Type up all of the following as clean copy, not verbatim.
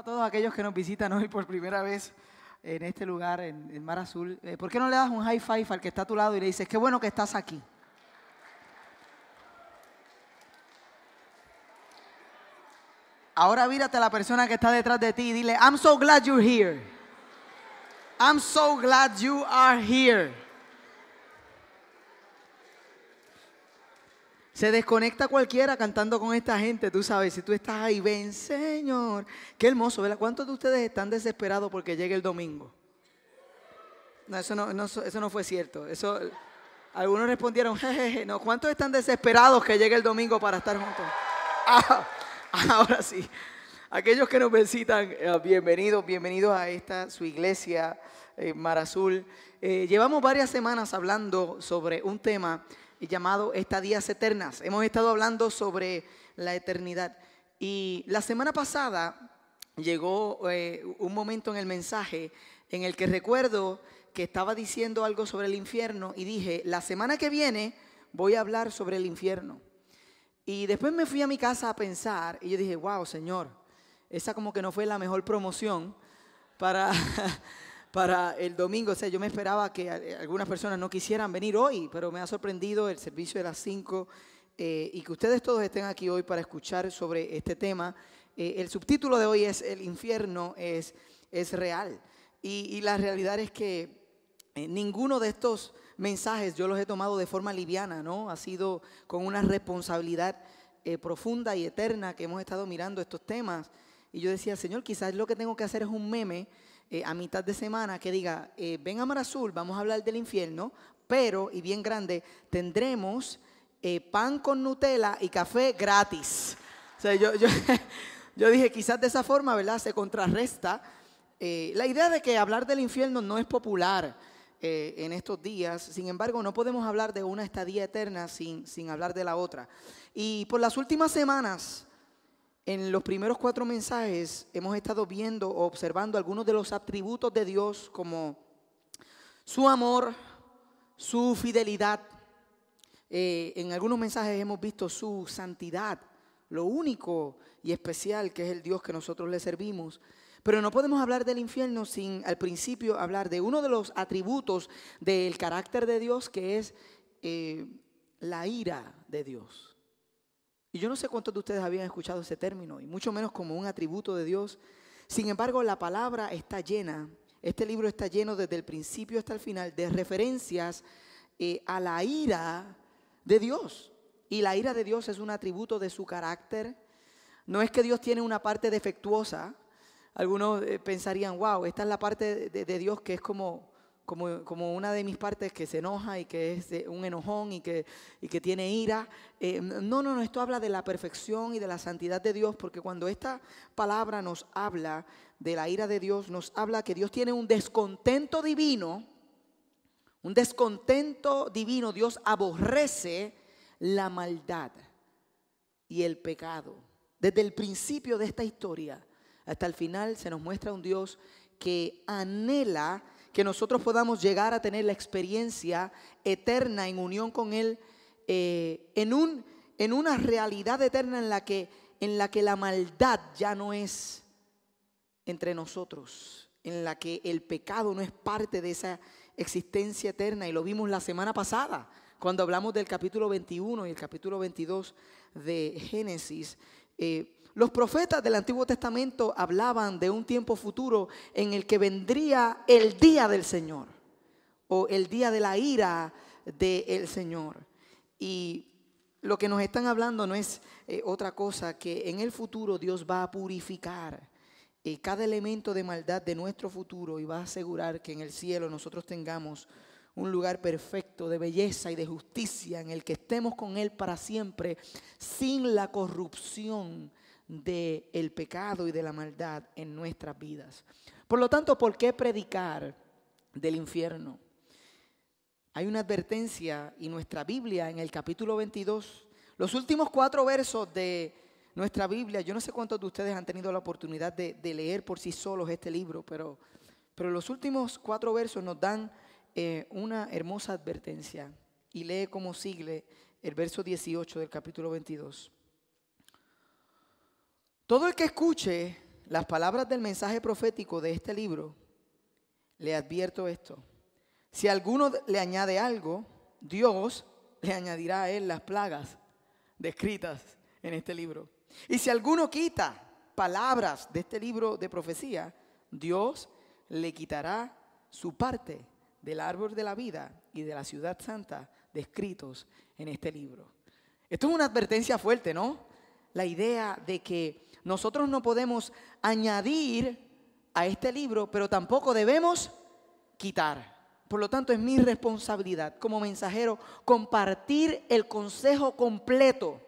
todos aquellos que nos visitan hoy por primera vez en este lugar, en Mar Azul. ¿Por qué no le das un high five al que está a tu lado y le dices, qué bueno que estás aquí? Ahora mírate a la persona que está detrás de ti y dile, I'm so glad you're here. I'm so glad you are here. Se desconecta cualquiera cantando con esta gente, tú sabes, si tú estás ahí, ven Señor. Qué hermoso, ¿verdad? ¿Cuántos de ustedes están desesperados porque llegue el domingo? No, eso no fue cierto. Algunos respondieron, jejeje, no. ¿Cuántos están desesperados que llegue el domingo para estar juntos? Ahora sí. Aquellos que nos visitan, bienvenidos a esta, su iglesia, Mar Azul. Llevamos varias semanas hablando sobre un tema llamado Estadías Eternas. Hemos estado hablando sobre la eternidad. Y la semana pasada llegó un momento en el mensaje en el que recuerdo que estaba diciendo algo sobre el infierno y dije, la semana que viene voy a hablar sobre el infierno. Y después me fui a mi casa a pensar y yo dije, wow, Señor, esa como que no fue la mejor promoción para el domingo. O sea, yo me esperaba que algunas personas no quisieran venir hoy, pero me ha sorprendido el servicio de las 5 y que ustedes todos estén aquí hoy para escuchar sobre este tema. El subtítulo de hoy es El infierno es real. Y la realidad es que ninguno de estos mensajes yo los he tomado de forma liviana, ¿no? Ha sido con una responsabilidad profunda y eterna que hemos estado mirando estos temas. Y yo decía, Señor, quizás lo que tengo que hacer es un meme a mitad de semana que diga, ven a Mar Azul, vamos a hablar del infierno, pero, y bien grande, tendremos pan con Nutella y café gratis. O sea, yo dije, quizás de esa forma, ¿verdad? Se contrarresta la idea de que hablar del infierno no es popular en estos días. Sin embargo, no podemos hablar de una estadía eterna sin hablar de la otra. Y por las últimas semanas, en los primeros 4 mensajes hemos estado viendo o observando algunos de los atributos de Dios como su amor, su fidelidad. En algunos mensajes hemos visto su santidad, lo único y especial que es el Dios que nosotros le servimos. Pero no podemos hablar del infierno sin al principio hablar de uno de los atributos del carácter de Dios, que es la ira de Dios. Y yo no sé cuántos de ustedes habían escuchado ese término, y mucho menos como un atributo de Dios. Sin embargo, la palabra está llena, este libro está lleno desde el principio hasta el final de referencias a la ira de Dios. Y la ira de Dios es un atributo de su carácter. No es que Dios tiene una parte defectuosa. Algunos pensarían, wow, esta es la parte de Dios que es como una de mis partes que se enoja y que es un enojón y que tiene ira. No, esto habla de la perfección y de la santidad de Dios, porque cuando esta palabra nos habla de la ira de Dios, nos habla que Dios tiene un descontento divino. Dios aborrece la maldad y el pecado. Desde el principio de esta historia hasta el final se nos muestra un Dios que anhela que nosotros podamos llegar a tener la experiencia eterna en unión con Él, en una realidad eterna en la que la maldad ya no es entre nosotros, en la que el pecado no es parte de esa existencia eterna. Y lo vimos la semana pasada cuando hablamos del capítulo 21 y el capítulo 22 de Génesis. Los profetas del Antiguo Testamento hablaban de un tiempo futuro en el que vendría el día del Señor o el día de la ira del Señor. Y lo que nos están hablando no es otra cosa que en el futuro Dios va a purificar cada elemento de maldad de nuestro futuro y va a asegurar que en el cielo nosotros tengamos un lugar perfecto de belleza y de justicia en el que estemos con Él para siempre sin la corrupción del pecado y de la maldad en nuestras vidas. Por lo tanto, ¿por qué predicar del infierno? Hay una advertencia y nuestra Biblia en el capítulo 22, los últimos 4 versos de nuestra Biblia, yo no sé cuántos de ustedes han tenido la oportunidad de leer por sí solos este libro, pero los últimos 4 versos nos dan una hermosa advertencia y lee como sigue el verso 18 del capítulo 22. Todo el que escuche las palabras del mensaje profético de este libro, le advierto esto. Si alguno le añade algo, Dios le añadirá a él las plagas descritas en este libro. Y si alguno quita palabras de este libro de profecía, Dios le quitará su parte del árbol de la vida y de la ciudad santa descritos en este libro. Esto es una advertencia fuerte, ¿no? La idea de que nosotros no podemos añadir a este libro, pero tampoco debemos quitar. Por lo tanto, es mi responsabilidad como mensajero compartir el consejo completo,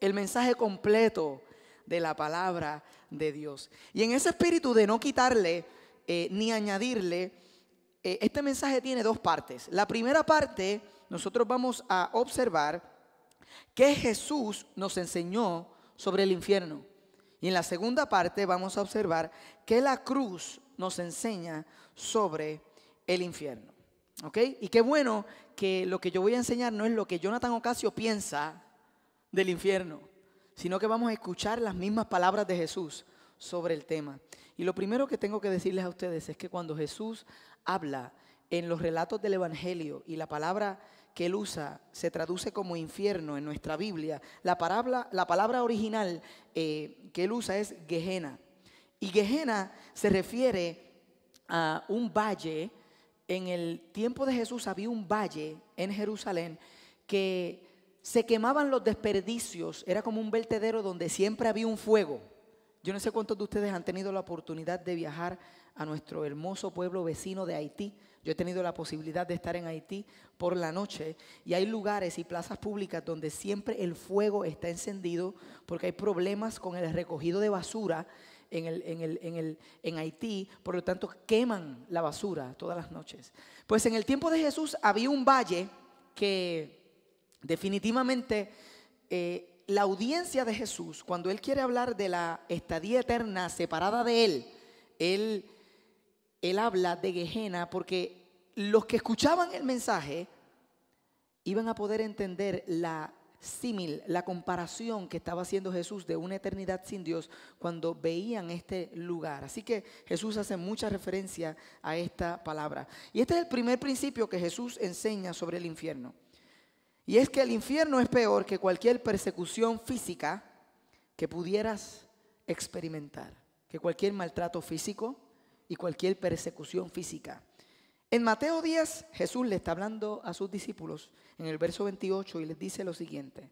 el mensaje completo de la palabra de Dios. Y en ese espíritu de no quitarle ni añadirle, este mensaje tiene dos partes. La primera parte, nosotros vamos a observar que Jesús nos enseñó sobre el infierno. Y en la segunda parte vamos a observar que la cruz nos enseña sobre el infierno. ¿Ok? Y qué bueno que lo que yo voy a enseñar no es lo que Jonathan Ocasio piensa del infierno, sino que vamos a escuchar las mismas palabras de Jesús sobre el tema. Y lo primero que tengo que decirles a ustedes es que cuando Jesús habla en los relatos del Evangelio y la palabra que él usa se traduce como infierno en nuestra Biblia, la palabra original que él usa es Gehenna. Y Gehenna se refiere a un valle. En el tiempo de Jesús había un valle en Jerusalén que se quemaban los desperdicios. Era como un vertedero donde siempre había un fuego. Yo no sé cuántos de ustedes han tenido la oportunidad de viajar a nuestro hermoso pueblo vecino de Haití. Yo he tenido la posibilidad de estar en Haití por la noche y hay lugares y plazas públicas donde siempre el fuego está encendido porque hay problemas con el recogido de basura en Haití, por lo tanto queman la basura todas las noches. Pues en el tiempo de Jesús había un valle que definitivamente la audiencia de Jesús, cuando él quiere hablar de la estadía eterna separada de él habla de Gehenna porque los que escuchaban el mensaje iban a poder entender la comparación que estaba haciendo Jesús de una eternidad sin Dios cuando veían este lugar. Así que Jesús hace mucha referencia a esta palabra. Y este es el primer principio que Jesús enseña sobre el infierno. Y es que el infierno es peor que cualquier persecución física que pudieras experimentar, que cualquier maltrato físico y cualquier persecución física. En Mateo 10, Jesús le está hablando a sus discípulos en el verso 28 y les dice lo siguiente: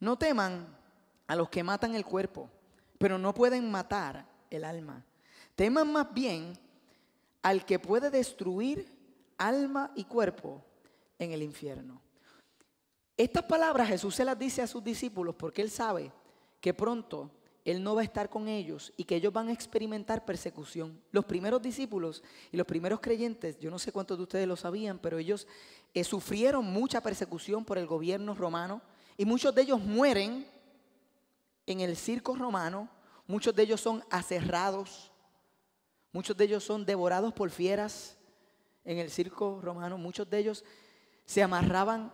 no teman a los que matan el cuerpo, pero no pueden matar el alma. Teman más bien al que puede destruir alma y cuerpo en el infierno. Estas palabras Jesús se las dice a sus discípulos porque Él sabe que pronto Él no va a estar con ellos y que ellos van a experimentar persecución. Los primeros discípulos y los primeros creyentes, yo no sé cuántos de ustedes lo sabían, pero ellos sufrieron mucha persecución por el gobierno romano y muchos de ellos mueren en el circo romano, muchos de ellos son aserrados, muchos de ellos son devorados por fieras en el circo romano, muchos de ellos se amarraban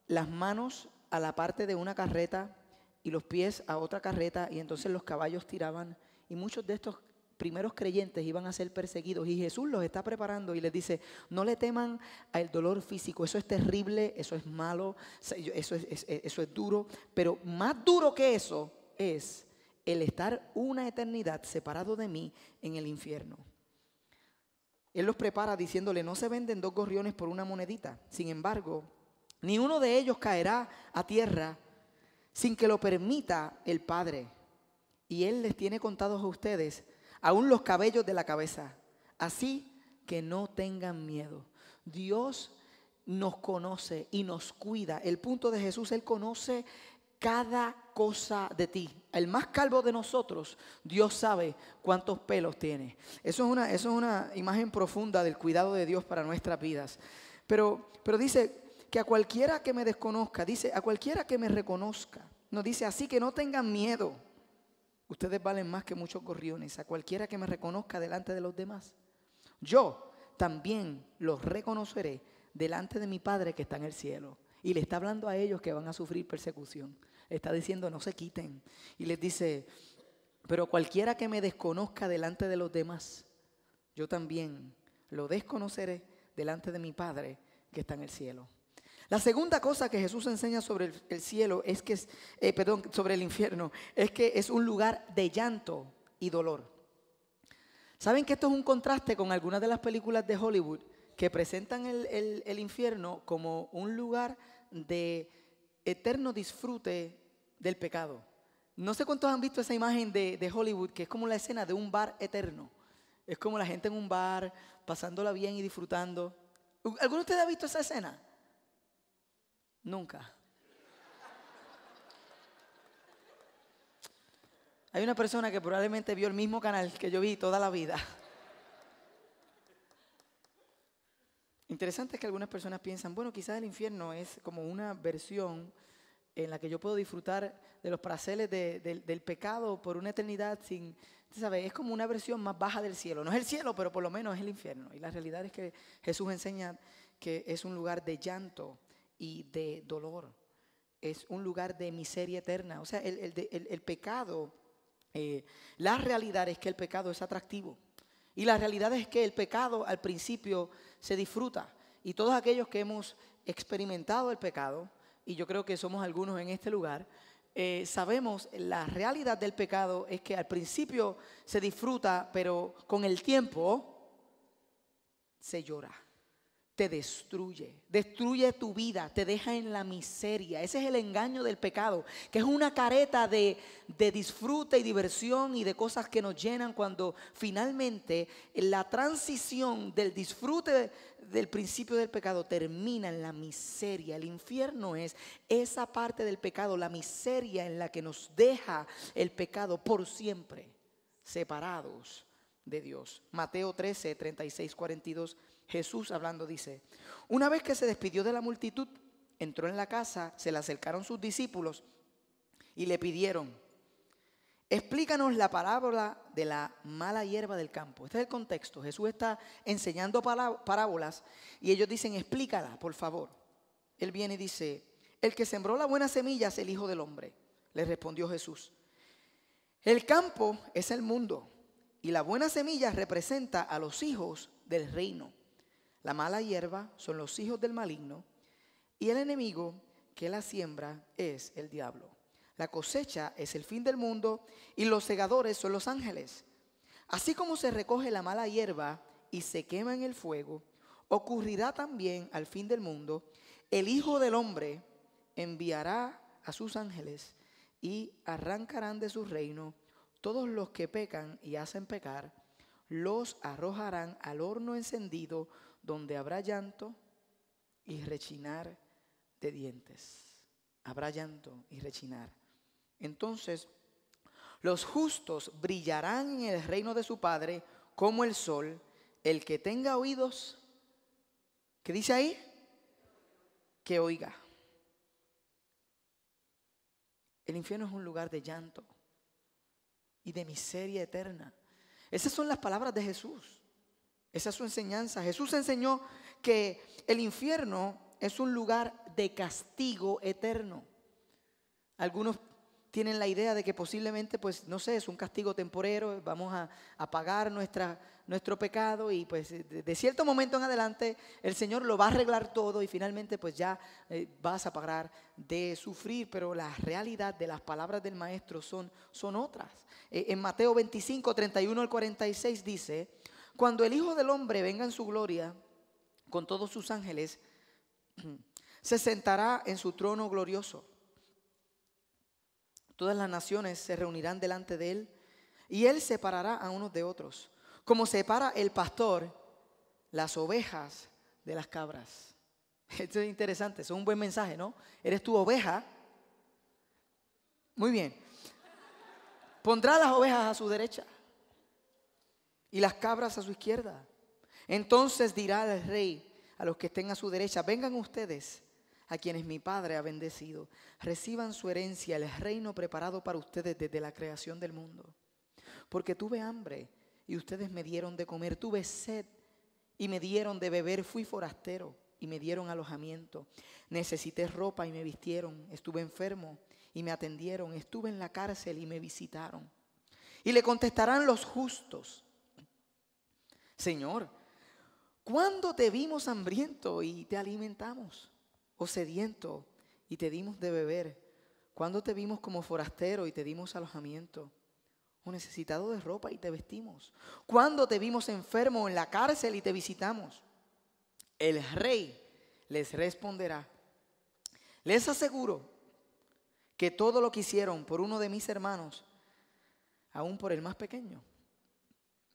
las manos a la parte de una carreta y los pies a otra carreta y entonces los caballos tiraban y muchos de estos primeros creyentes iban a ser perseguidos y Jesús los está preparando y les dice: no le teman al dolor físico, eso es terrible, eso es malo, eso es duro, pero más duro que eso es el estar una eternidad separado de mí en el infierno. Él los prepara diciéndole: no se venden dos gorriones por una monedita, sin embargo, ni uno de ellos caerá a tierra sin que lo permita el Padre. Y Él les tiene contados a ustedes aún los cabellos de la cabeza. Así que no tengan miedo. Dios nos conoce y nos cuida. El punto de Jesús, Él conoce cada cosa de ti. El más calvo de nosotros, Dios sabe cuántos pelos tiene. Eso es una imagen profunda del cuidado de Dios para nuestras vidas. Pero dice que a cualquiera que me desconozca, dice a cualquiera que me reconozca, nos dice: así que no tengan miedo, ustedes valen más que muchos gorriones. A cualquiera que me reconozca delante de los demás, yo también los reconoceré delante de mi Padre que está en el cielo. Y le está hablando a ellos que van a sufrir persecución. Le está diciendo: no se quiten. Y les dice: Pero cualquiera que me desconozca delante de los demás, yo también lo desconoceré delante de mi Padre que está en el cielo. La segunda cosa que Jesús enseña sobre el cielo es que sobre el infierno, es que es un lugar de llanto y dolor. ¿Saben que esto es un contraste con algunas de las películas de Hollywood que presentan el infierno como un lugar de eterno disfrute del pecado? No sé cuántos han visto esa imagen de Hollywood, que es como la escena de un bar eterno. Es como la gente en un bar, pasándola bien y disfrutando. ¿Alguno de ustedes ha visto esa escena? Nunca. Hay una persona que probablemente vio el mismo canal que yo vi toda la vida. Interesante es que algunas personas piensan, bueno, quizás el infierno es como una versión en la que yo puedo disfrutar de los placeres del pecado por una eternidad sin, ¿sabes? Es como una versión más baja del cielo. No es el cielo, pero por lo menos es el infierno. Y la realidad es que Jesús enseña que es un lugar de llanto y de dolor. Es un lugar de miseria eterna. O sea, el pecado, la realidad es que el pecado es atractivo. Y la realidad es que el pecado al principio se disfruta. Y todos aquellos que hemos experimentado el pecado, y yo creo que somos algunos en este lugar, sabemos la realidad del pecado es que al principio se disfruta, pero con el tiempo se llora. Te destruye tu vida, te deja en la miseria. Ese es el engaño del pecado, que es una careta de disfrute y diversión y de cosas que nos llenan, cuando finalmente la transición del disfrute del principio del pecado termina en la miseria. El infierno es esa parte del pecado, la miseria en la que nos deja el pecado por siempre, separados de Dios. Mateo 13, 36, 42. Jesús hablando dice: una vez que se despidió de la multitud, entró en la casa, se le acercaron sus discípulos y le pidieron: explícanos la parábola de la mala hierba del campo. Este es el contexto. Jesús está enseñando parábolas y ellos dicen: explícala, por favor. Él viene y dice: el que sembró la buena semilla es el Hijo del Hombre. Le respondió Jesús: el campo es el mundo y la buena semilla representa a los hijos del reino. La mala hierba son los hijos del maligno y el enemigo que la siembra es el diablo. La cosecha es el fin del mundo y los segadores son los ángeles. Así como se recoge la mala hierba y se quema en el fuego, ocurrirá también al fin del mundo. El Hijo del Hombre enviará a sus ángeles y arrancarán de su reino todos los que pecan y hacen pecar, los arrojarán al horno encendido, donde habrá llanto y rechinar de dientes. Habrá llanto y rechinar. Entonces, los justos brillarán en el reino de su Padre como el sol. El que tenga oídos, ¿qué dice ahí? Que oiga. El infierno es un lugar de llanto y de miseria eterna. Esas son las palabras de Jesús. Esa es su enseñanza. Jesús enseñó que el infierno es un lugar de castigo eterno. Algunos tienen la idea de que posiblemente, pues, no sé, es un castigo temporero, vamos a pagar nuestro pecado y pues de cierto momento en adelante el Señor lo va a arreglar todo y finalmente pues ya vas a parar de sufrir. Pero la realidad de las palabras del Maestro son otras. En Mateo 25, 31 al 46 dice: cuando el Hijo del Hombre venga en su gloria con todos sus ángeles, se sentará en su trono glorioso. Todas las naciones se reunirán delante de él y él separará a unos de otros, como separa el pastor las ovejas de las cabras. Esto es interesante, eso es un buen mensaje, ¿no? Eres tu oveja. Muy bien. Pondrá las ovejas a su derecha y las cabras a su izquierda. Entonces dirá el rey a los que estén a su derecha: vengan ustedes, a quienes mi Padre ha bendecido, reciban su herencia, el reino preparado para ustedes desde la creación del mundo. Porque tuve hambre y ustedes me dieron de comer, tuve sed y me dieron de beber, fui forastero y me dieron alojamiento, necesité ropa y me vistieron, estuve enfermo y me atendieron, estuve en la cárcel y me visitaron. Y le contestarán los justos: Señor, ¿cuándo te vimos hambriento y te alimentamos? ¿O sediento y te dimos de beber? ¿Cuándo te vimos como forastero y te dimos alojamiento? ¿O necesitado de ropa y te vestimos? ¿Cuándo te vimos enfermo en la cárcel y te visitamos? El rey les responderá: les aseguro que todo lo que hicieron por uno de mis hermanos, aún por el más pequeño,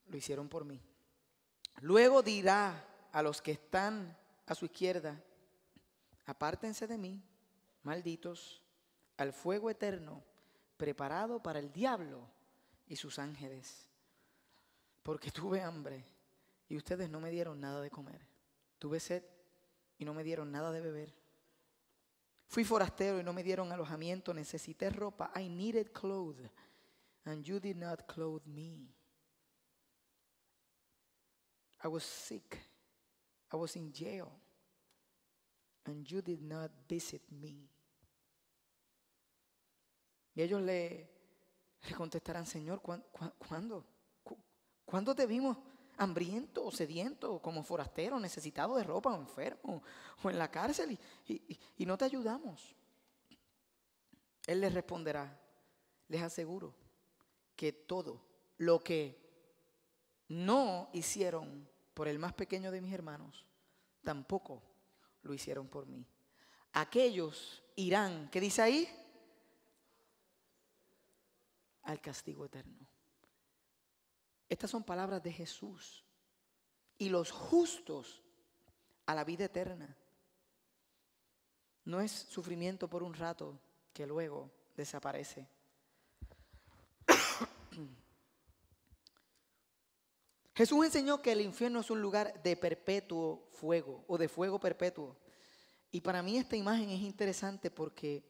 lo hicieron por mí. Luego dirá a los que están a su izquierda: apártense de mí, malditos, al fuego eterno preparado para el diablo y sus ángeles. Porque tuve hambre y ustedes no me dieron nada de comer. Tuve sed y no me dieron nada de beber. Fui forastero y no me dieron alojamiento. Necesité ropa. I needed clothes, and you did not clothe me. I was sick. I was in jail, and you did not visit me. Y ellos le contestarán: Señor, ¿cuándo? ¿Cuándo te vimos hambriento o sediento, como forastero, necesitado de ropa, o enfermo, o en la cárcel y no te ayudamos? Él les responderá: les aseguro que todo lo que no hicieron por el más pequeño de mis hermanos, tampoco lo hicieron por mí. Aquellos irán, ¿qué dice ahí? Al castigo eterno. Estas son palabras de Jesús. Y los justos a la vida eterna. No es sufrimiento por un rato que luego desaparece. Jesús enseñó que el infierno es un lugar de perpetuo fuego o de fuego perpetuo. Y para mí esta imagen es interesante porque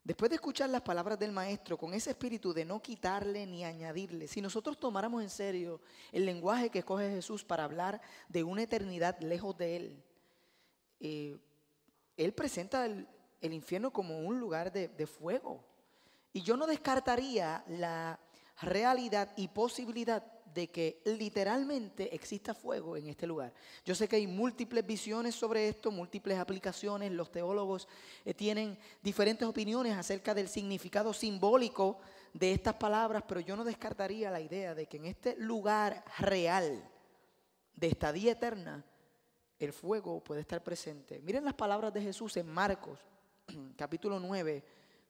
después de escuchar las palabras del maestro con ese espíritu de no quitarle ni añadirle, si nosotros tomáramos en serio el lenguaje que escoge Jesús para hablar de una eternidad lejos de Él, Él presenta el infierno como un lugar de fuego. Y yo no descartaría la realidad y posibilidad de que literalmente exista fuego en este lugar. Yo sé que hay múltiples visiones sobre esto, múltiples aplicaciones. Los teólogos tienen diferentes opiniones acerca del significado simbólico de estas palabras, pero yo no descartaría la idea de que en este lugar real de estadía eterna, el fuego puede estar presente. Miren las palabras de Jesús en Marcos, capítulo 9,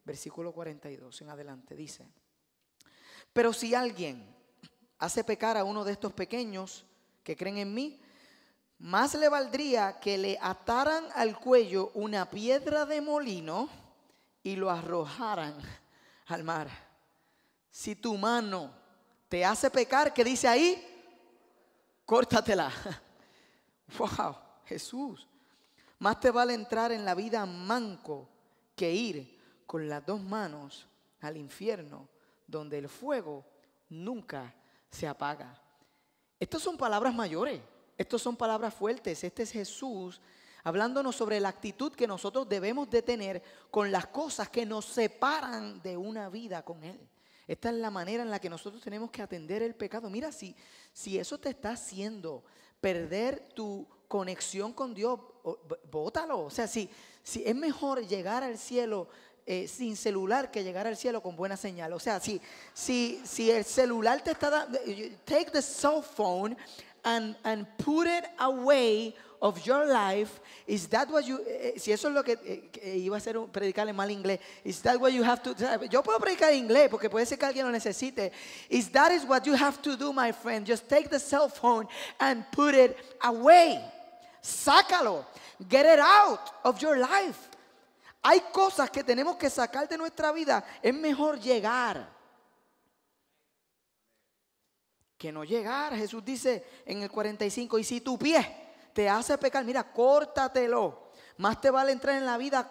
versículo 42 en adelante. Dice: pero si alguien hace pecar a uno de estos pequeños que creen en mí, más le valdría que le ataran al cuello una piedra de molino y lo arrojaran al mar. Si tu mano te hace pecar, ¿qué dice ahí? Córtatela. Wow, Jesús. Más te vale entrar en la vida manco que ir con las dos manos al infierno, donde el fuego nunca se apaga. Estas son palabras mayores, estas son palabras fuertes. Este es Jesús hablándonos sobre la actitud que nosotros debemos de tener con las cosas que nos separan de una vida con Él. Esta es la manera en la que nosotros tenemos que atender el pecado. Mira, si eso te está haciendo perder tu conexión con Dios, bótalo. O sea, si es mejor llegar al cielo sin celular que llegar al cielo con buena señal. O sea, si el celular te está dando, take the cell phone and put it away of your life. Is that what you, si eso es lo que iba a ser predicar en mal inglés, is that what you have to, yo puedo predicar en inglés porque puede ser que alguien lo necesite. That is what you have to do, my friend. Just take the cell phone and put it away. Sácalo. Get it out of your life. Hay cosas que tenemos que sacar de nuestra vida. Es mejor llegar que no llegar. Jesús dice en el 45: y si tu pie te hace pecar, mira, córtatelo. Más te vale entrar en la vida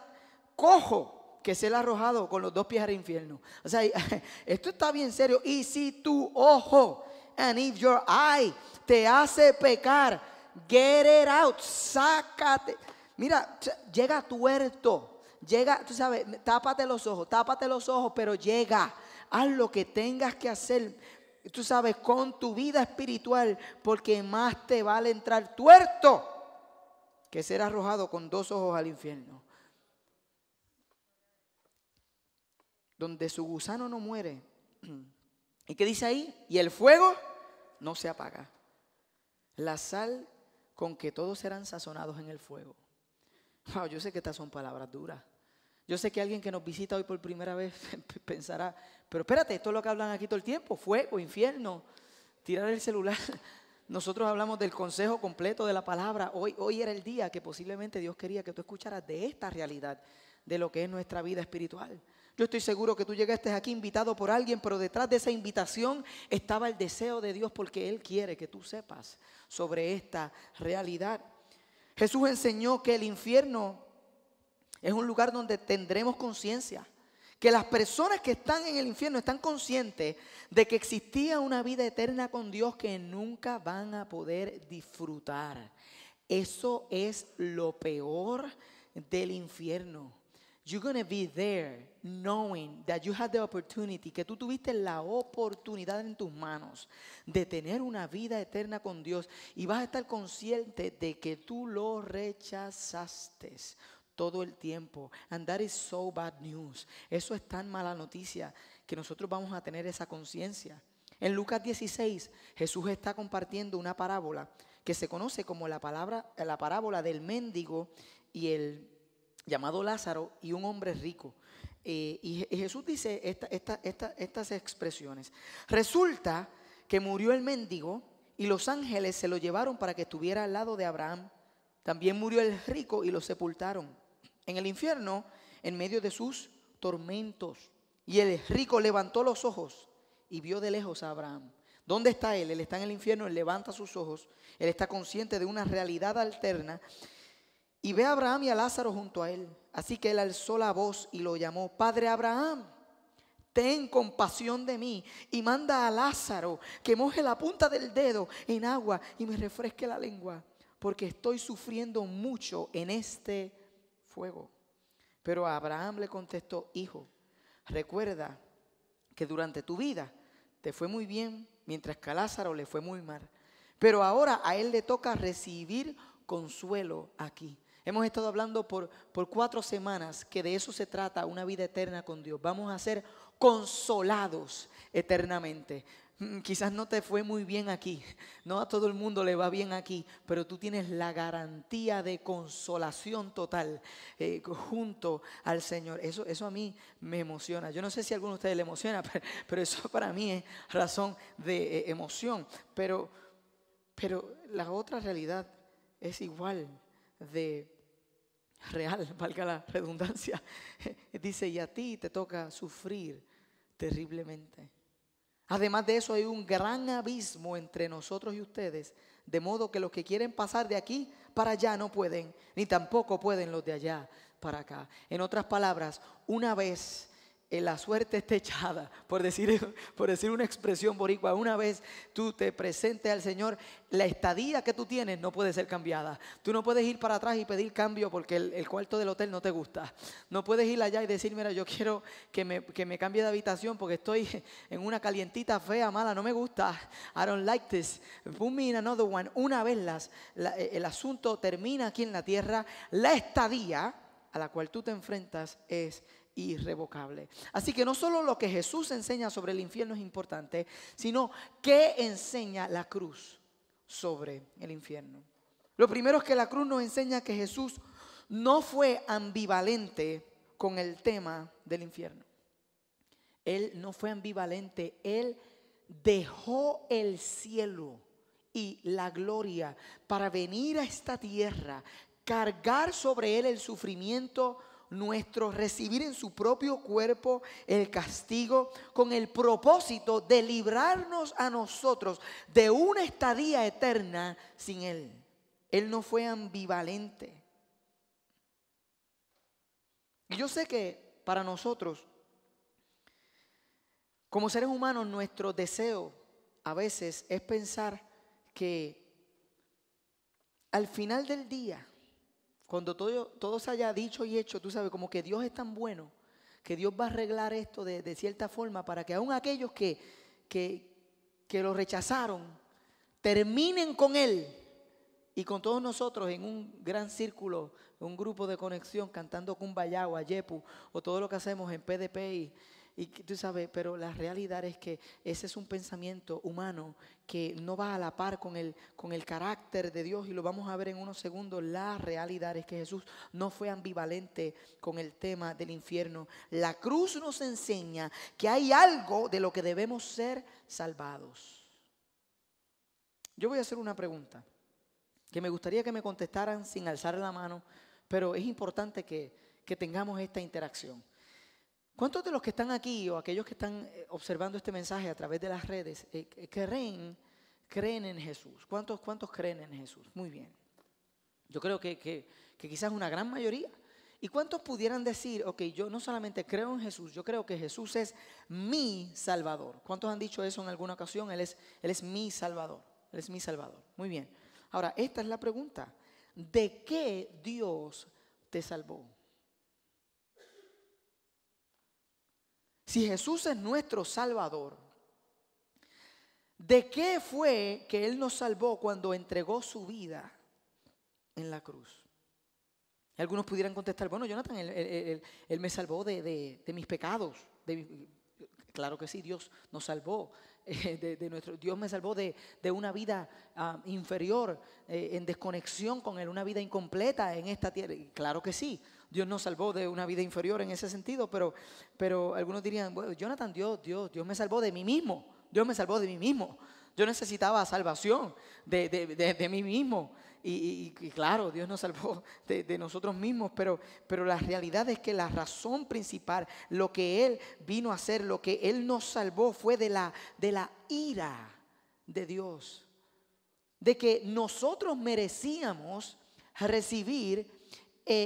cojo que ser arrojado con los dos pies al infierno. O sea, esto está bien serio. Y si tu ojo, and if your eye, te hace pecar, get it out, sácate. Mira, llega tuerto. Llega, tú sabes, tápate los ojos, pero llega. Haz lo que tengas que hacer. tú sabes, con tu vida espiritual, porque más te vale entrar tuerto que ser arrojado con 2 ojos al infierno, donde su gusano no muere. ¿Y qué dice ahí? Y el fuego no se apaga. La sal con que todos serán sazonados en el fuego. Wow, yo sé que estas son palabras duras. Yo sé que alguien que nos visita hoy por primera vez pensará, pero espérate, esto es lo que hablan aquí todo el tiempo: fuego, infierno, tirar el celular. Nosotros hablamos del consejo completo de la palabra. Hoy era el día que posiblemente Dios quería que tú escucharas de esta realidad, de lo que es nuestra vida espiritual. Yo estoy seguro que tú llegaste aquí invitado por alguien, pero detrás de esa invitación estaba el deseo de Dios, porque Él quiere que tú sepas sobre esta realidad. Jesús enseñó que el infierno es un lugar donde tendremos conciencia, que las personas que están en el infierno están conscientes de que existía una vida eterna con Dios que nunca van a poder disfrutar. Eso es lo peor del infierno. You're going to be there knowing that you had the opportunity, que tú tuviste la oportunidad en tus manos de tener una vida eterna con Dios, y vas a estar consciente de que tú lo rechazaste todo el tiempo. And that is so bad news. Eso es tan mala noticia que nosotros vamos a tener esa conciencia. En Lucas 16, Jesús está compartiendo una parábola que se conoce como la parábola del mendigo y el llamado Lázaro y un hombre rico. Y Jesús dice estas expresiones. Resulta que murió el mendigo y los ángeles se lo llevaron para que estuviera al lado de Abraham. También murió el rico y lo sepultaron en el infierno en medio de sus tormentos. Y el rico levantó los ojos y vio de lejos a Abraham. ¿Dónde está él? Él está en el infierno, él levanta sus ojos, él está consciente de una realidad alterna. Y ve a Abraham y a Lázaro junto a él. Así que él alzó la voz y lo llamó: Padre Abraham, ten compasión de mí y manda a Lázaro que moje la punta del dedo en agua y me refresque la lengua, porque estoy sufriendo mucho en este fuego. Pero Abraham le contestó: Hijo, recuerda que durante tu vida te fue muy bien, mientras que a Lázaro le fue muy mal. Pero ahora a él le toca recibir consuelo aquí. Hemos estado hablando por 4 semanas que de eso se trata, una vida eterna con Dios. Vamos a ser consolados eternamente. Quizás no te fue muy bien aquí, no a todo el mundo le va bien aquí, pero tú tienes la garantía de consolación total junto al Señor. Eso a mí me emociona. Yo no sé si a alguno de ustedes le emociona, pero eso para mí es razón de emoción. Pero la otra realidad es igual de real, valga la redundancia. Dice: y a ti te toca sufrir terriblemente. Además de eso, hay un gran abismo entre nosotros y ustedes, de modo que los que quieren pasar de aquí para allá no pueden, ni tampoco pueden los de allá para acá. En otras palabras, una vez la suerte esté echada, por decir una expresión boricua, una vez tú te presentes al Señor, la estadía que tú tienes no puede ser cambiada. Tú no puedes ir para atrás y pedir cambio porque el cuarto del hotel no te gusta. No puedes ir allá y decir: mira, yo quiero que me cambie de habitación porque estoy en una calientita fea, mala, no me gusta. I don't like this. Put me in another one. Una vez el asunto termina aquí en la tierra, la estadía a la cual tú te enfrentas es irrevocable. Así que no solo lo que Jesús enseña sobre el infierno es importante, sino qué enseña la cruz sobre el infierno. Lo primero es que la cruz nos enseña que Jesús no fue ambivalente con el tema del infierno. Él no fue ambivalente, Él dejó el cielo y la gloria para venir a esta tierra, cargar sobre Él el sufrimiento nuestro, recibir en su propio cuerpo el castigo, con el propósito de librarnos a nosotros de una estadía eterna sin Él. Él no fue ambivalente. Y yo sé que para nosotros, como seres humanos, nuestro deseo a veces es pensar que al final del día, cuando todo se haya dicho y hecho, tú sabes, como que Dios es tan bueno, que Dios va a arreglar esto de cierta forma para que aún aquellos que que lo rechazaron terminen con Él y con todos nosotros en un gran círculo, un grupo de conexión, cantando Kumbaya o Ayepu o todo lo que hacemos en PDP y tú sabes, pero la realidad es que ese es un pensamiento humano que no va a la par con el carácter de Dios, y lo vamos a ver en unos segundos. La realidad es que Jesús no fue ambivalente con el tema del infierno. La cruz nos enseña que hay algo de lo que debemos ser salvados. Yo voy a hacer una pregunta que me gustaría que me contestaran sin alzar la mano, pero es importante que tengamos esta interacción. ¿Cuántos de los que están aquí o aquellos que están observando este mensaje a través de las redes creen en Jesús? ¿Cuántos creen en Jesús? Muy bien. Yo creo que quizás una gran mayoría. ¿Y cuántos pudieran decir, ok, yo no solamente creo en Jesús, yo creo que Jesús es mi Salvador? ¿Cuántos han dicho eso en alguna ocasión? Él es mi Salvador. Él es mi Salvador. Muy bien. Ahora, esta es la pregunta. ¿De qué Dios te salvó? Si Jesús es nuestro Salvador, ¿de qué fue que Él nos salvó cuando entregó su vida en la cruz? Algunos pudieran contestar, bueno, Jonathan, Él me salvó de mis pecados. Claro que sí, Dios nos salvó. Dios me salvó de una vida inferior, en desconexión con Él, una vida incompleta en esta tierra. Claro que sí, Dios nos salvó de una vida inferior en ese sentido, pero algunos dirían, bueno, Jonathan, Dios me salvó de mí mismo. Dios me salvó de mí mismo. Yo necesitaba salvación de mí mismo. Y claro, Dios nos salvó de nosotros mismos, pero la realidad es que la razón principal, lo que Él vino a hacer, lo que Él nos salvó fue de la ira de Dios. De que nosotros merecíamos recibir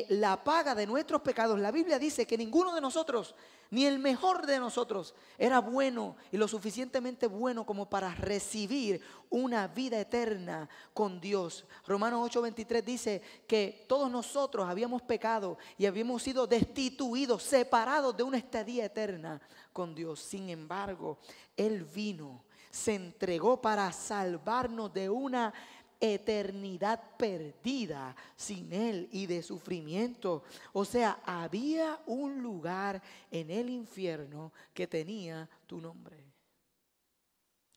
la paga de nuestros pecados. La Biblia dice que ninguno de nosotros, ni el mejor de nosotros, era bueno y lo suficientemente bueno como para recibir una vida eterna con Dios. Romanos 8:23 dice que todos nosotros habíamos pecado y habíamos sido destituidos, separados de una estadía eterna con Dios. Sin embargo, Él vino, se entregó para salvarnos de una eternidad perdida sin Él y de sufrimiento. O sea, había un lugar en el infierno que tenía tu nombre.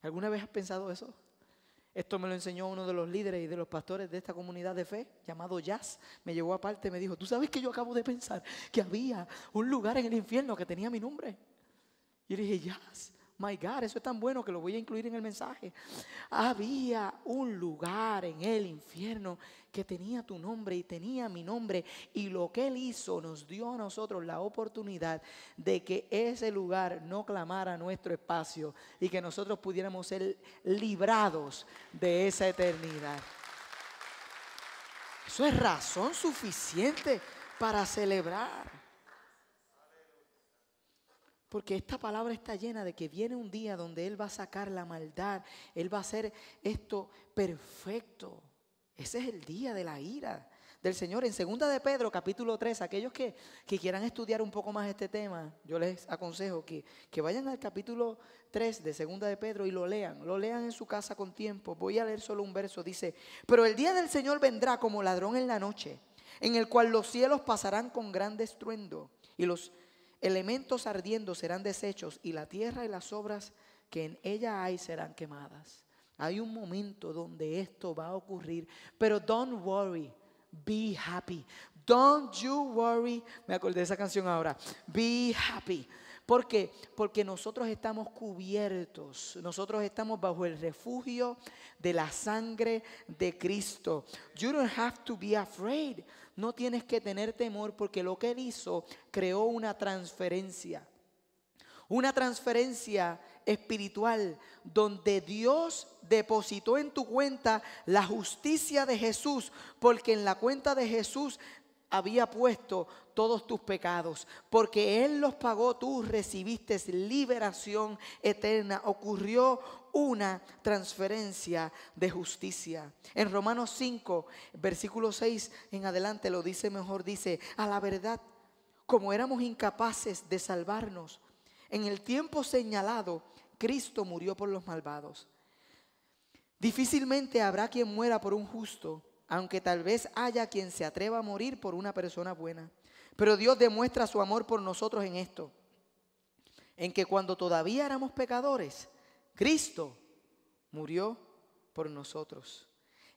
¿Alguna vez has pensado eso? Esto me lo enseñó uno de los líderes y de los pastores de esta comunidad de fe, llamado Jazz. Me llevó aparte y me dijo, ¿tú sabes que yo acabo de pensar que había un lugar en el infierno que tenía mi nombre? Y le dije, Jazz, my God, eso es tan bueno que lo voy a incluir en el mensaje. Había un lugar en el infierno que tenía tu nombre y tenía mi nombre. Y lo que Él hizo nos dio a nosotros la oportunidad de que ese lugar no clamara nuestro espacio y que nosotros pudiéramos ser librados de esa eternidad. Eso es razón suficiente para celebrar. Porque esta palabra está llena de que viene un día donde Él va a sacar la maldad. Él va a hacer esto perfecto. Ese es el día de la ira del Señor. En 2 de Pedro, capítulo 3, aquellos que quieran estudiar un poco más este tema, yo les aconsejo que vayan al capítulo 3 de 2 de Pedro y lo lean en su casa con tiempo. Voy a leer solo un verso. Dice, pero el día del Señor vendrá como ladrón en la noche, en el cual los cielos pasarán con gran estruendo y los elementos ardiendo serán deshechos y la tierra y las obras que en ella hay serán quemadas. Hay un momento donde esto va a ocurrir, pero don't worry, be happy. Don't you worry, me acordé de esa canción ahora, be happy. ¿Por qué? Porque nosotros estamos cubiertos, nosotros estamos bajo el refugio de la sangre de Cristo. You don't have to be afraid. No tienes que tener temor porque lo que Él hizo creó una transferencia espiritual donde Dios depositó en tu cuenta la justicia de Jesús, porque en la cuenta de Jesús había puesto todos tus pecados, porque Él los pagó, tú recibiste liberación eterna. Ocurrió una transferencia de justicia. En Romanos 5, versículo 6 en adelante lo dice mejor, dice, a la verdad, como éramos incapaces de salvarnos, en el tiempo señalado, Cristo murió por los malvados. Difícilmente habrá quien muera por un justo, aunque tal vez haya quien se atreva a morir por una persona buena. Pero Dios demuestra su amor por nosotros en esto, en que cuando todavía éramos pecadores, Cristo murió por nosotros.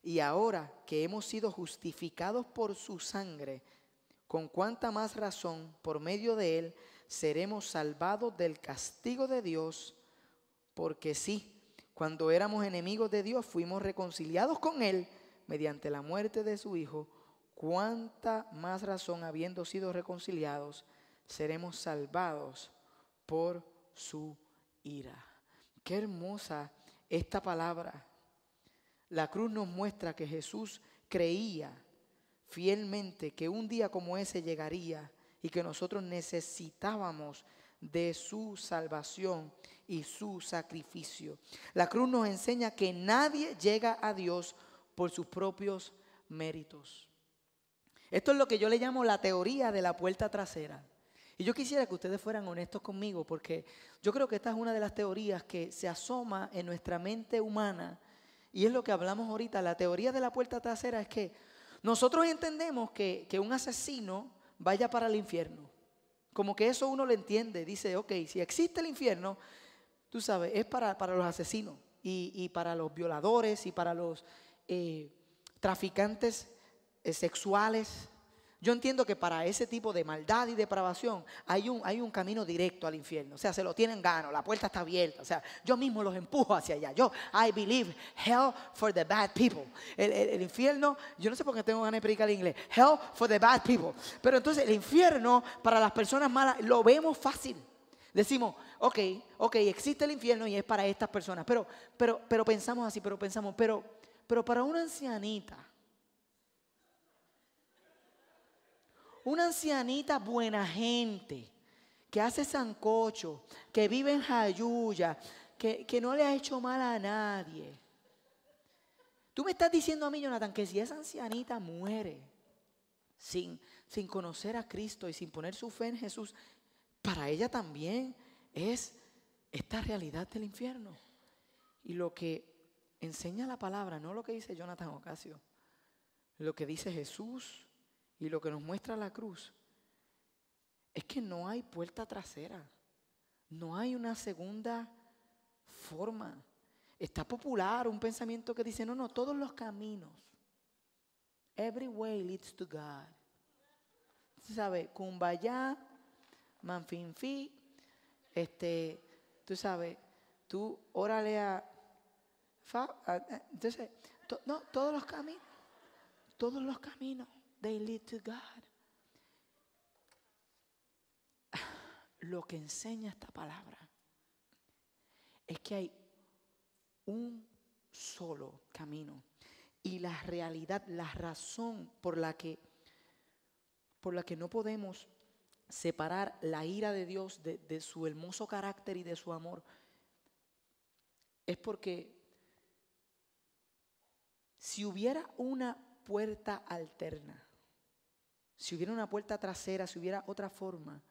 Y ahora que hemos sido justificados por su sangre, con cuánta más razón por medio de él seremos salvados del castigo de Dios, porque sí, cuando éramos enemigos de Dios fuimos reconciliados con él mediante la muerte de su Hijo. Cuánta más razón, habiendo sido reconciliados, seremos salvados por su ira. Qué hermosa esta palabra. La cruz nos muestra que Jesús creía fielmente que un día como ese llegaría y que nosotros necesitábamos de su salvación y su sacrificio. La cruz nos enseña que nadie llega a Dios por sus propios méritos. Esto es lo que yo le llamo la teoría de la puerta trasera. Y yo quisiera que ustedes fueran honestos conmigo, porque yo creo que esta es una de las teorías que se asoma en nuestra mente humana, y es lo que hablamos ahorita. La teoría de la puerta trasera es que nosotros entendemos que un asesino vaya para el infierno. Como que eso uno lo entiende. Dice, ok, si existe el infierno, tú sabes, es para los asesinos y para los violadores y para los traficantes sexuales. Yo entiendo que para ese tipo de maldad y depravación hay un camino directo al infierno. O sea, se lo tienen gano, la puerta está abierta. O sea, yo mismo los empujo hacia allá. I believe hell for the bad people. El infierno, yo no sé por qué tengo ganas de predicar en inglés. Hell for the bad people. Pero entonces el infierno para las personas malas lo vemos fácil. Decimos, ok, existe el infierno y es para estas personas. Pero pensamos así, pero para una ancianita buena gente, que hace sancocho, que vive en Jayuya, que no le ha hecho mal a nadie. Tú me estás diciendo a mí, Jonathan, que si esa ancianita muere sin conocer a Cristo y sin poner su fe en Jesús, para ella también es esta realidad del infierno. Y lo que enseña la palabra, no lo que dice Jonathan Ocasio, lo que dice Jesús y lo que nos muestra la cruz, es que no hay puerta trasera, no hay una segunda forma. Está popular un pensamiento que dice, no, todos los caminos, every way leads to God. ¿Sabes? Kumbaya, manfinfi, tú sabes, tú órale entonces, todos los caminos, they lead to God. Lo que enseña esta palabra es que hay un solo camino, y la realidad, la razón por la que no podemos separar la ira de Dios de su hermoso carácter y de su amor, es porque si hubiera una puerta alterna, si hubiera una puerta trasera, si hubiera otra forma,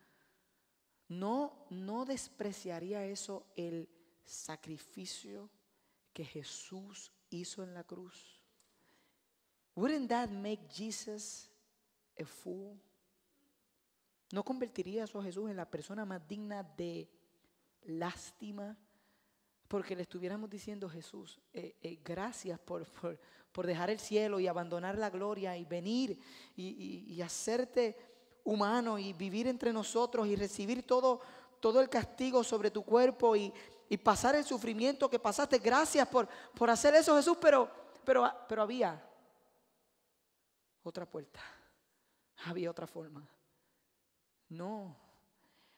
no despreciaría eso el sacrificio que Jesús hizo en la cruz. Wouldn't that make Jesus a fool? ¿No convertiría eso a Jesús en la persona más digna de lástima? Porque le estuviéramos diciendo, Jesús, gracias por dejar el cielo y abandonar la gloria y venir y hacerte humano y vivir entre nosotros y recibir todo el castigo sobre tu cuerpo y pasar el sufrimiento que pasaste. Gracias por hacer eso, Jesús, pero había otra puerta, había otra forma. No,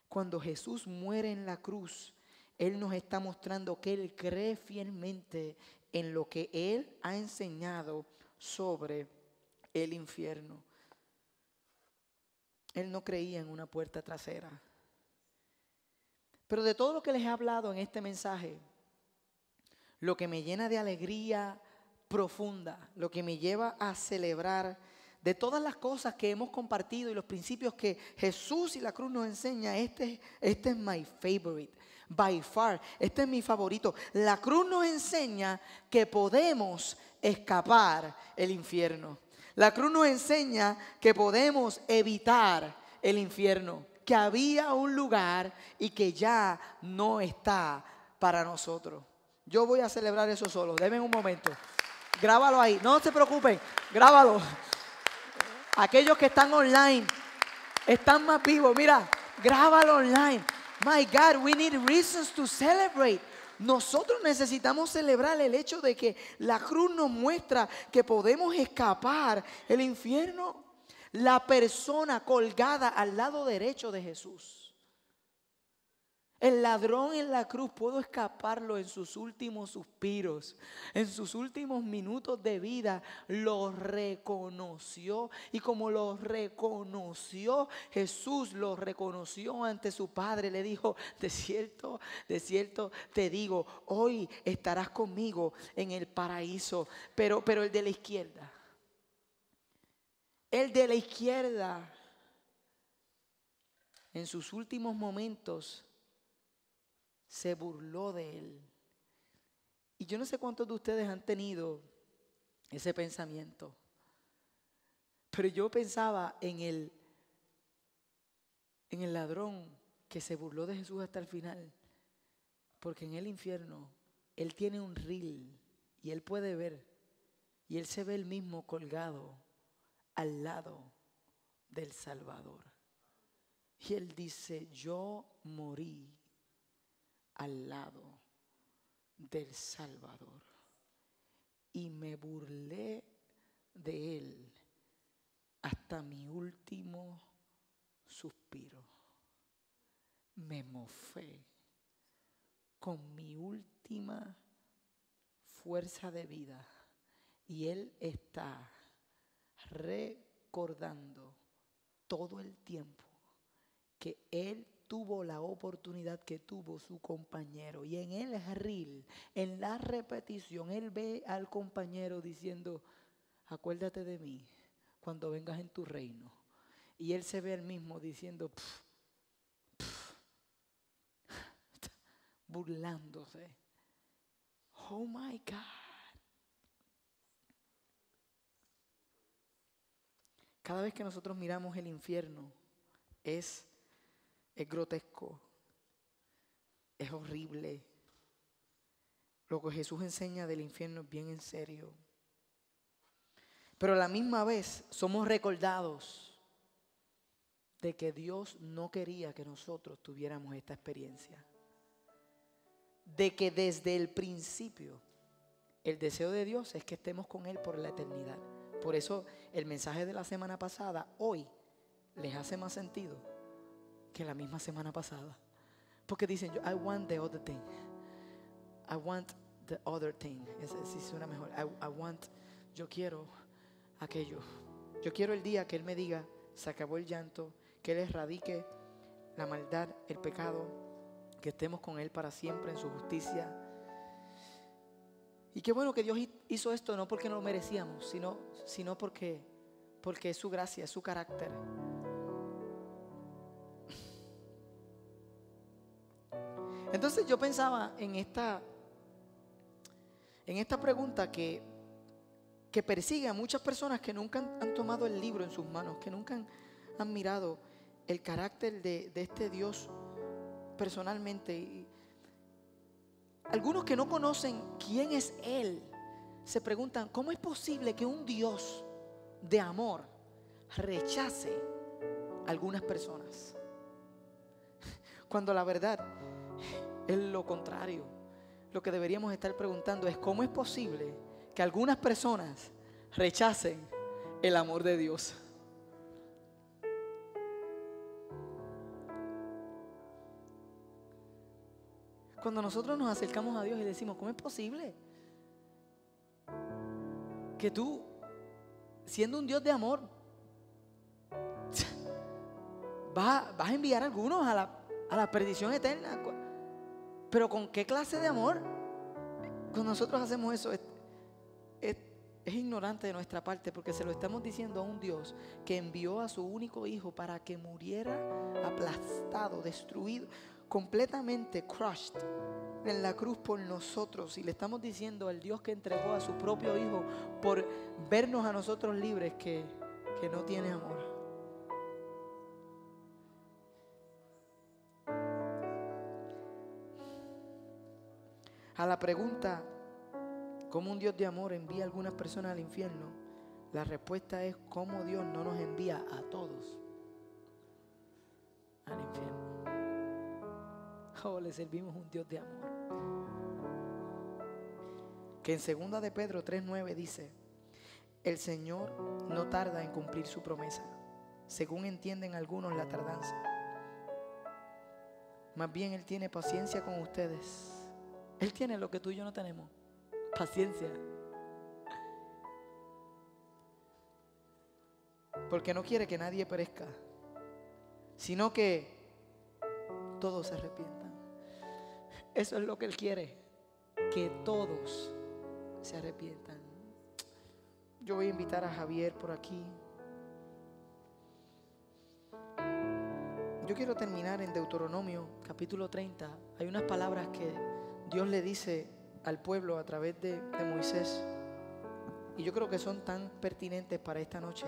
cuando Jesús muere en la cruz, Él nos está mostrando que Él cree fielmente en lo que Él ha enseñado sobre el infierno. Él no creía en una puerta trasera. Pero de todo lo que les he hablado en este mensaje, lo que me llena de alegría profunda, lo que me lleva a celebrar, de todas las cosas que hemos compartido y los principios que Jesús y la cruz nos enseña, este es my favorite. By far. Este es mi favorito. La cruz nos enseña que podemos escapar el infierno. La cruz nos enseña que podemos evitar el infierno. Que había un lugar y que ya no está para nosotros. Yo voy a celebrar eso solo. Denme un momento. Grábalo ahí. No se preocupen. Grábalo. Aquellos que están online, están más vivos. Mira, grábalo online. My God, we need reasons to celebrate. Nosotros necesitamos celebrar el hecho de que la cruz nos muestra que podemos escapar el infierno. La persona colgada al lado derecho de Jesús. El ladrón en la cruz, puedo escaparlo en sus últimos suspiros, en sus últimos minutos de vida, lo reconoció. Y como lo reconoció, Jesús lo reconoció ante su Padre. Le dijo, de cierto te digo, hoy estarás conmigo en el paraíso. Pero el de la izquierda, en sus últimos momentos, se burló de él. Y yo no sé cuántos de ustedes han tenido ese pensamiento, pero yo pensaba en el ladrón que se burló de Jesús hasta el final, porque en el infierno él tiene un reel y él puede ver, y él se ve él mismo colgado al lado del Salvador. Y él dice, yo morí al lado del Salvador y me burlé de él hasta mi último suspiro. Me mofé con mi última fuerza de vida y él está recordando todo el tiempo que él tuvo la oportunidad que tuvo su compañero. Y en el reel, en la repetición, él ve al compañero diciendo, acuérdate de mí cuando vengas en tu reino. Y él se ve él mismo diciendo, burlándose. Oh my God. Cada vez que nosotros miramos el infierno, es grotesco, es horrible. Lo que Jesús enseña del infierno es bien en serio. Pero a la misma vez somos recordados de que Dios no quería que nosotros tuviéramos esta experiencia. De que desde el principio el deseo de Dios es que estemos con Él por la eternidad. Por eso el mensaje de la semana pasada hoy les hace más sentido que la misma semana pasada. Porque dicen, I want the other thing. I want the other thing. Ese suena mejor. Yo quiero aquello. Yo quiero el día que Él me diga, se acabó el llanto, que Él erradique la maldad, el pecado, que estemos con Él para siempre en su justicia. Y qué bueno que Dios hizo esto, no porque no lo merecíamos, sino porque es su gracia, es su carácter. Entonces yo pensaba en esta pregunta que persigue a muchas personas que nunca han tomado el libro en sus manos, que nunca han mirado el carácter de este Dios personalmente. Y algunos que no conocen quién es Él se preguntan, ¿cómo es posible que un Dios de amor rechace a algunas personas? Cuando la verdad es lo contrario. Lo que deberíamos estar preguntando es, ¿cómo es posible que algunas personas rechacen el amor de Dios? Cuando nosotros nos acercamos a Dios y decimos, ¿cómo es posible que tú, siendo un Dios de amor, vas a enviar a algunos a la perdición eterna? Pero ¿con qué clase de amor? Cuando nosotros hacemos eso, es ignorante de nuestra parte, porque se lo estamos diciendo a un Dios que envió a su único hijo para que muriera aplastado, destruido. completamente crushed en la cruz por nosotros, y le estamos diciendo al Dios que entregó a su propio Hijo por vernos a nosotros libres que no tiene amor. A la pregunta, ¿cómo un Dios de amor envía a algunas personas al infierno?, la respuesta es cómo Dios no nos envía a todos al infierno. Oh, le servimos un Dios de amor. Que en 2 de Pedro 3:9 dice: el Señor no tarda en cumplir su promesa, según entienden algunos la tardanza. Más bien Él tiene paciencia con ustedes. Él tiene lo que tú y yo no tenemos: paciencia. Porque no quiere que nadie perezca, sino que todos se arrepientan. Eso es lo que Él quiere, que todos se arrepientan. Yo voy a invitar a Javier por aquí. Yo quiero terminar en Deuteronomio capítulo 30. Hay unas palabras que Dios le dice al pueblo a través de Moisés, y yo creo que son tan pertinentes para esta noche.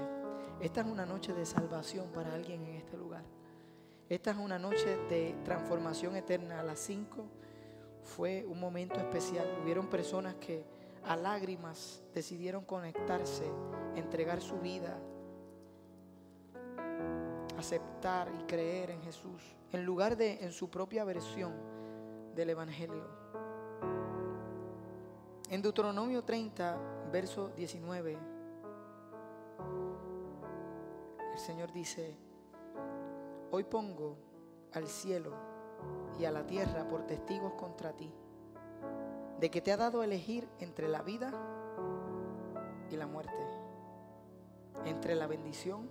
Esta es una noche de salvación para alguien en este lugar. Esta es una noche de transformación eterna. A las 5 fue un momento especial. Hubieron personas que a lágrimas decidieron conectarse, entregar su vida, aceptar y creer en Jesús, en lugar de en su propia versión del Evangelio. En Deuteronomio 30, verso 19, el Señor dice: hoy pongo al cielo y a la tierra por testigos contra ti, de que te ha dado a elegir entre la vida y la muerte, entre la bendición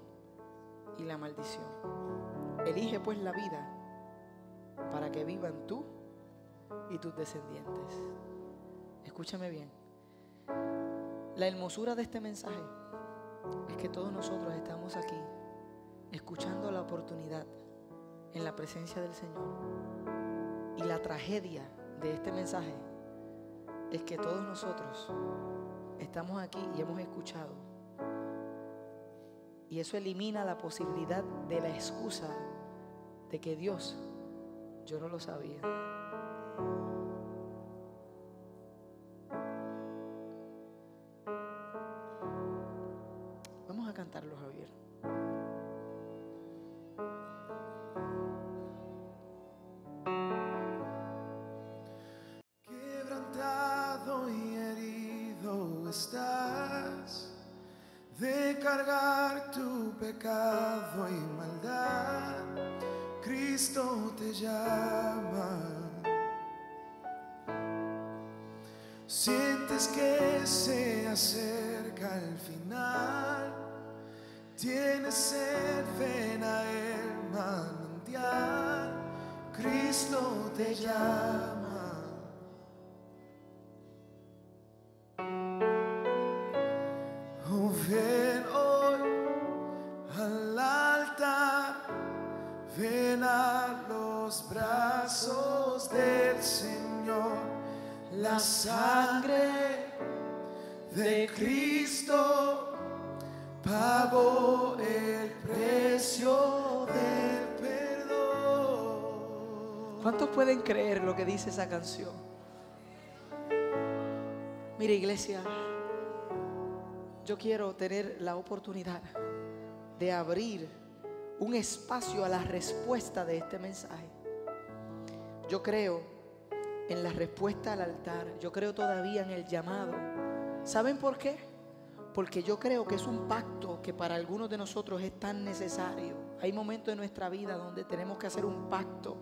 y la maldición. Elige pues la vida para que vivan tú y tus descendientes. Escúchame bien. La hermosura de este mensaje es que todos nosotros estamos aquí escuchando la oportunidad en la presencia del Señor. Y la tragedia de este mensaje es que todos nosotros estamos aquí y hemos escuchado, y eso elimina la posibilidad de la excusa de que Dios, yo no lo sabía. Vamos a cantarlo, Javier. Quebrantado y herido estás de cargar tu pecado y maldad. Cristo te llama. Sientes que se acerca el final. Tienes sed, ven a el manantial. Cristo te llama. Oh, ven hoy al altar, ven a los brazos del Señor. La sangre de Cristo pagó el precio del perdón. ¿Cuántos pueden creer lo que dice esa canción? Mire, iglesia, yo quiero tener la oportunidad de abrir un espacio a la respuesta de este mensaje. Yo creo en la respuesta al altar. Yo creo todavía en el llamado. ¿Saben por qué? Porque yo creo que es un pacto que para algunos de nosotros es tan necesario. Hay momentos en nuestra vida donde tenemos que hacer un pacto,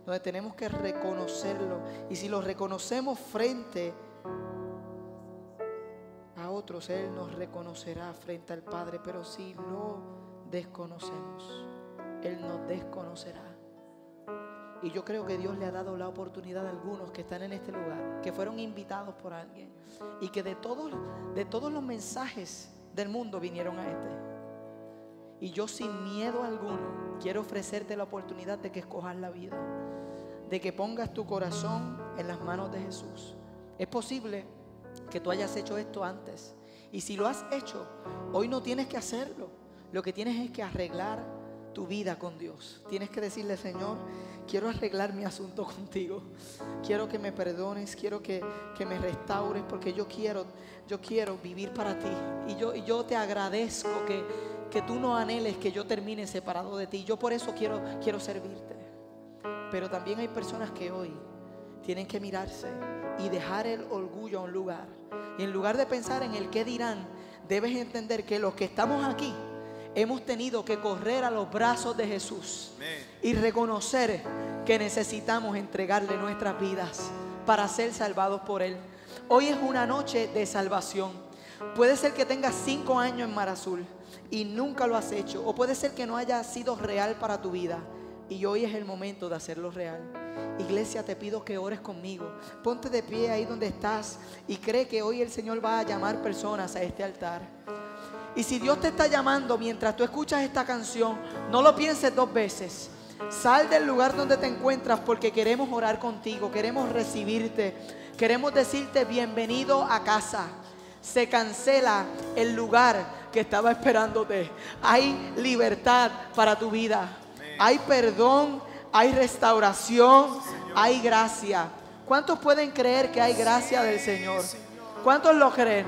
donde tenemos que reconocerlo. Y si lo reconocemos frente a otros, Él nos reconocerá frente al Padre. Pero si lo desconocemos, Él nos desconocerá. Y yo creo que Dios le ha dado la oportunidad a algunos que están en este lugar, que fueron invitados por alguien, y que de todos los mensajes del mundo vinieron a este. Y yo, sin miedo alguno, quiero ofrecerte la oportunidad de que escojas la vida, de que pongas tu corazón en las manos de Jesús. Es posible que tú hayas hecho esto antes. Y si lo has hecho, hoy no tienes que hacerlo. Lo que tienes es que arreglar tu vida con Dios. Tienes que decirle: Señor, quiero arreglar mi asunto contigo. Quiero que me perdones, quiero que me restaures, porque yo quiero vivir para ti. Y yo te agradezco que tú no anheles que yo termine separado de ti. Yo por eso quiero servirte. Pero también hay personas que hoy tienen que mirarse y dejar el orgullo a un lugar. Y en lugar de pensar en el qué dirán, debes entender que los que estamos aquí hemos tenido que correr a los brazos de Jesús y reconocer que necesitamos entregarle nuestras vidas para ser salvados por Él. Hoy es una noche de salvación. Puede ser que tengas 5 años en Mar Azul y nunca lo has hecho, o puede ser que no haya sido real para tu vida, y hoy es el momento de hacerlo real. Iglesia, te pido que ores conmigo. Ponte de pie ahí donde estás y cree que hoy el Señor va a llamar personas a este altar. Y si Dios te está llamando mientras tú escuchas esta canción, no lo pienses 2 veces. Sal del lugar donde te encuentras, porque queremos orar contigo, queremos recibirte, queremos decirte bienvenido a casa. Se cancela el lugar que estaba esperándote. Hay libertad para tu vida. Hay perdón, hay restauración, hay gracia. ¿Cuántos pueden creer que hay gracia del Señor? ¿Cuántos lo creen?